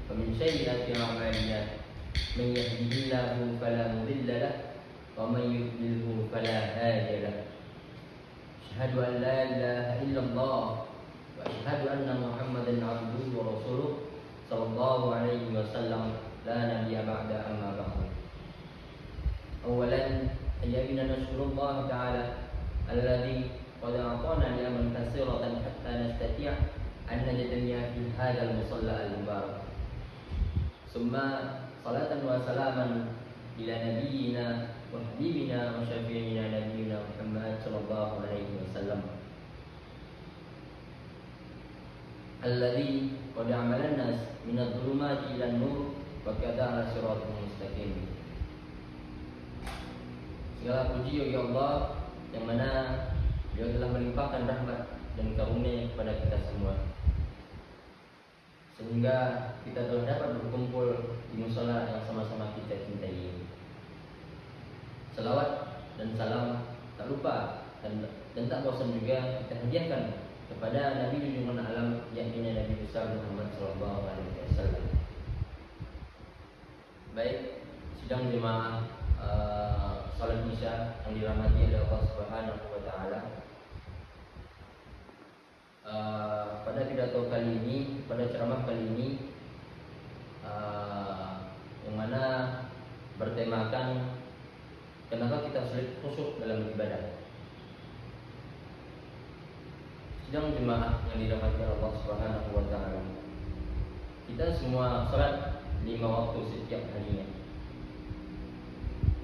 ومن سيئات أعمالنا من يهده الله فلا مضل له ومن يضلله فلا هادي له أشهد أن لا إله إلا الله وأشهد أن محمدا عبده ورسوله صلى الله عليه وسلم لا نبي بعد أما بعد. أولا يجب أن نشكر الله تعالى الذي قد أعطانا نعما كثيرة حتى نستطيع أن نجتمع في هذا المصلى المبارك. ثم صلاة وسلاما إلى نبينا وحبيبنا وشفيعنا نبينا محمد صلى الله عليه وسلم الذي قد عمل الناس من الظلمات إلى النور وكذا على صراط مستقيم. Segala puji bagi Allah yang mana Dia telah melimpahkan rahmat dan karunia kepada kita semua, sehingga kita telah dapat berkumpul di musala yang sama-sama kita cintai ini. Salawat dan salam tak lupa dan tak bosan juga kita hadiahkan kepada Nabi junjungan alam, yakni Nabi besar Muhammad sallallahu alaihi wasallam. Baik, sidang jemaah salat Isya yang dirahmati oleh Allah Subhanahu wa taala. Pada pidato kali ini, pada ceramah kali ini, yang mana bertemakan kenapa kita sulit khusyuk dalam ibadah. Sidang jemaah yang dirahmati Allah Subhanahu wa taala. Kita semua salat 5 waktu setiap harinya.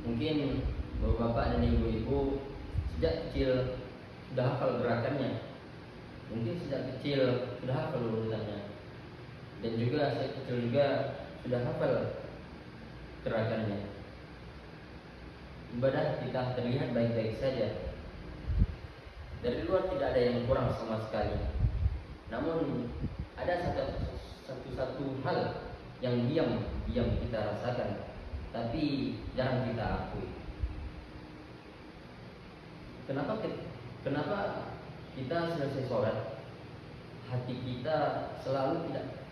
Mungkin bapak dan ibu-ibu sejak kecil sudah hafal gerakannya. Mungkin sejak kecil sudah hafal urutannya. Dan juga sejak kecil juga sudah hafal gerakannya. Ibadah kita terlihat baik-baik saja. Dari luar tidak ada yang kurang sama sekali. Namun ada satu hal yang diam kita rasakan, tapi jarang kita akui. Kenapa kita selesai sholat, hati kita selalu tidak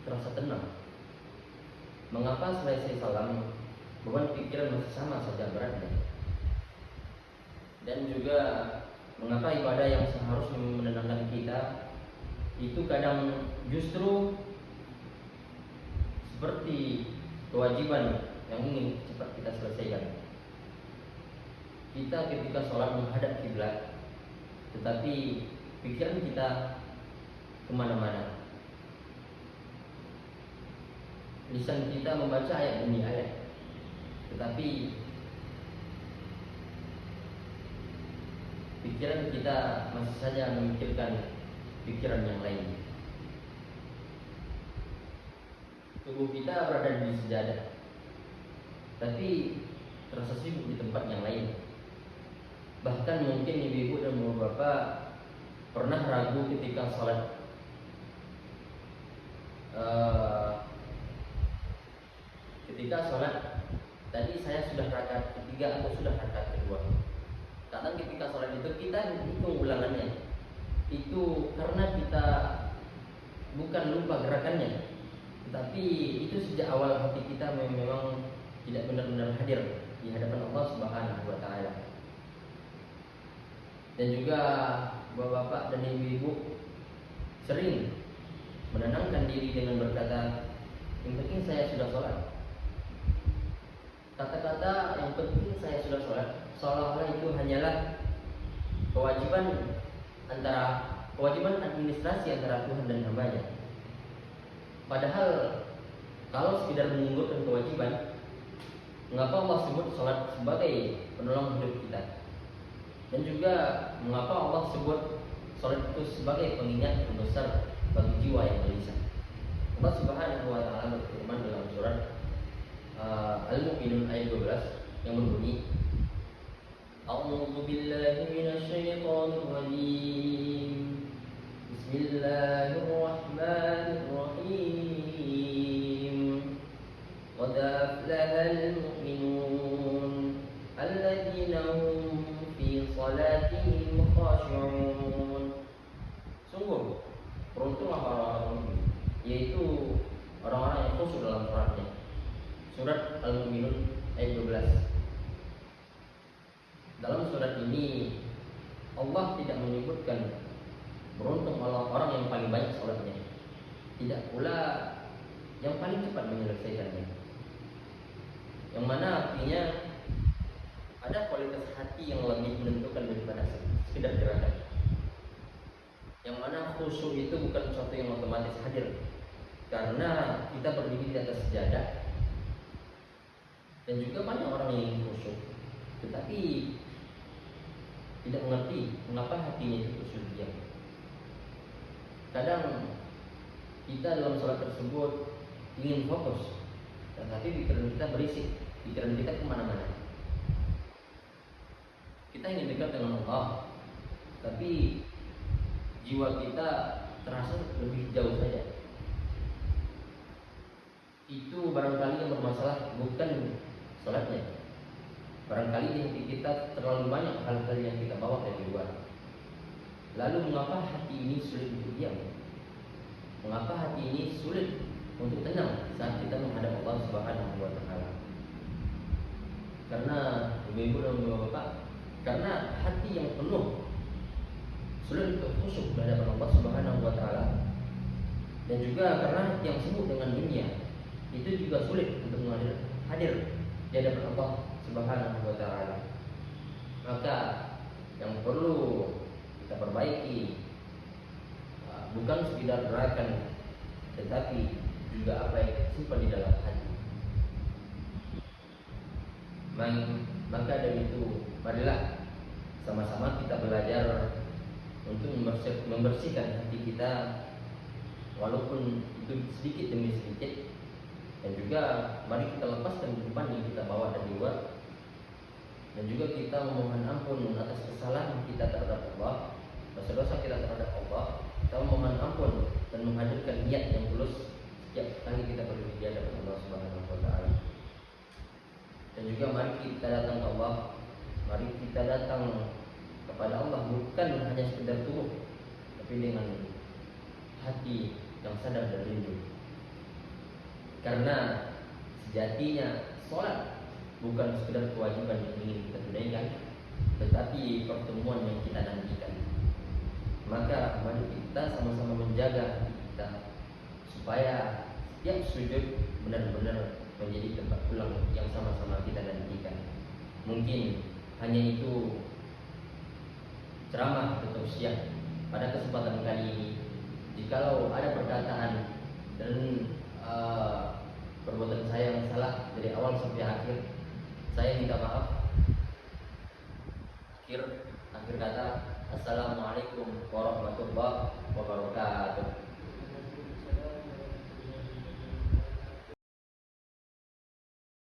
terasa tenang? Mengapa selesai salam, beban pikiran masih sama saja beratnya? Dan juga mengapa ibadah yang seharusnya menenangkan kita itu kadang justru seperti kewajiban yang ingin cepat kita selesaikan. Kita ketika sholat menghadap kiblat, tetapi pikiran kita kemana-mana. Lisan kita membaca ayat demi ayat, tetapi pikiran kita masih saja memikirkan pikiran yang lain. Tubuh kita berada di sejadah, tapi terasa sibuk di tempat yang lain. Bahkan mungkin ibu-ibu dan bapak pernah ragu ketika sholat. Ketika sholat tadi saya sudah rakaat ketiga atau sudah rakaat kedua. Kadang ketika sholat itu kita hitung ulangannya. Itu karena kita bukan lupa gerakannya, tetapi itu sejak awal hati kita memang tidak benar-benar hadir di hadapan Allah Subhanahu wa taala. Dan juga bapak dan ibu-ibu sering menenangkan diri dengan berkata, yang penting saya sudah sholat. Kata-kata yang penting saya sudah sholat seolah-olah itu hanyalah kewajiban administrasi antara Tuhan dan hambanya. Padahal kalau sekedar menggugurkan kewajiban, mengapa Allah sebut sholat sebagai penolong hidup kita? Dan juga mengapa Allah sebut sholat itu sebagai pengingat terbesar bagi jiwa yang gelisah? Allah Subhanahu wa taala berfirman dalam surat Al-Mu'minun ayat 12 yang berbunyi, A'udzu billahi minasy syaithanir rajim. Bismillahirrahmanirrahim. Qad aflahal mu'minun alladzina hum fi salatihim khashi'un. Sungguh beruntunglah orang-orang mukmin, yaitu orang-orang yang khusyuk dalam sholatnya. Surat Al-Mu'minun ayat 12. Dalam surat ini Allah tidak menyebutkan beruntung orang yang paling banyak sholatnya, tidak pula yang paling cepat menyelesaikannya. Yang mana artinya ada kualitas hati yang lebih menentukan daripada sekedar gerakan. Yang mana khusyuk itu bukan sesuatu yang otomatis hadir, karena kita berdiri di atas sejadah. Dan juga banyak orang yang ingin khusyuk, tetapi tidak mengerti mengapa hatinya itu khusyuk diam. Kadang kita dalam sholat tersebut ingin fokus, tetapi pikiran kita berisik, pikiran kita kemana-mana. Kita ingin dekat dengan Allah, tapi jiwa kita terasa lebih jauh saja. Itu barangkali yang bermasalah bukan sholatnya. Barangkali di hati kita terlalu banyak hal-hal yang kita bawa dari luar. Lalu mengapa hati ini sulit untuk diam? Mengapa hati ini sulit untuk tenang saat kita menghadap Allah Subhanahu wa Ta'ala? Karena ibu-ibu dan bapak, karena hati yang penuh sulit untuk khusyuk di hadapan Allah Subhanahu wa Ta'ala, dan juga karena hati yang sibuk dengan dunia itu juga sulit untuk hadir di hadapan Allah Subhanahu wa Ta'ala. Maka yang perlu kita perbaiki bukan sekedar gerakan, tetapi juga apa yang simpan di dalam hati. Maka dari itu, marilah sama-sama kita belajar untuk membersihkan hati kita, walaupun itu sedikit demi sedikit. Dan juga mari kita lepaskan beban yang kita bawa dari luar, dan juga kita memohon ampun atas kesalahan kita terhadap Allah, dosa-dosa kita terhadap Allah. Kita memohon ampun dan menghadirkan niat yang tulus setiap kali kita berdiri di hadapan Allah Subhanahu wa Ta'ala. Dan juga mari kita datang ke Allah, mari kita datang kepada Allah bukan hanya sekedar tubuh, tapi dengan hati yang sadar dan rindu. Karena sejatinya sholat bukan sekedar kewajiban yang ingin kita tunaikan, tetapi pertemuan yang kita nantikan. Maka mari kita sama-sama menjaga hati kita, supaya setiap sujud benar-benar menjadi tempat pulang yang sama-sama kita nantikan. Mungkin hanya itu ceramah atau tausiah pada kesempatan kali ini. Jikalau ada perkataan dan perbuatan saya yang salah dari awal sampai akhir, saya minta maaf. Akhir kata, assalamualaikum warahmatullahi